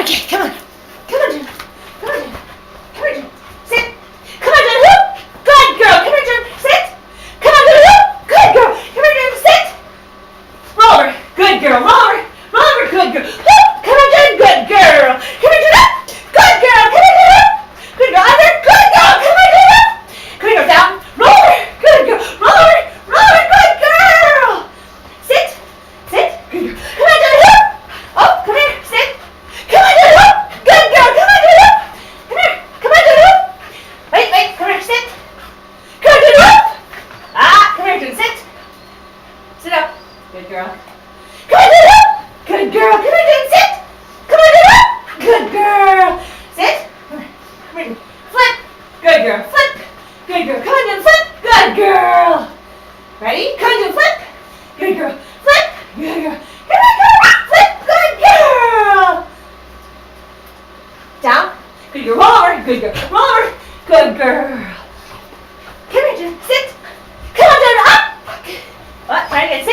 Okay, come on. Come on, Jen. Come on, Jen. Come on, Jen. Sit. Come on, Jen. Whoop. Good girl. Come on, Jen. Sit. Come on, Jen. Whoop. Good girl. Come on, Jen. Sit. Roll over. Good girl. Roll over. Roll over. Good girl. Whoop. Come on, Jen. Good girl. Come on, Jen. Up. Good girl. Come on, Jen. Up. Good girl. Under. Good girl. Come on, Jen. Up. Come on, down. Roll over. Good girl. Roll over. Roll over. Good girl. Sit. Sit. Good girl. Come on, Jen. Whoop. Oh, come here. Sit. Come on, Jen. Whoop. Good girl. Come on, Jen. Whoop. Come here. Come on, Jen. Whoop. Wait, wait. Come here. Sit. Come on, Jen. Whoop. Ah, come here, Jen. Sit. Sit up. Good girl. Come on, Jen. Whoop. Good girl. Come on, Jen. Sit. Come on, Jen. Whoop. Good girl. Sit. Come here. Come here. Flip. Good girl. Flip. Good girl. Come on, Jen. Flip. Good girl. Ready? Come on, Jen. Flip. Good girl. Flip. Good girl. Come on, girl. Flip. Good girl. Down. Good girl. Roll over. Good girl. Roll over. Good girl. Come here, Jen. Sit. Come on, Jen. Up. What? Try to get sit.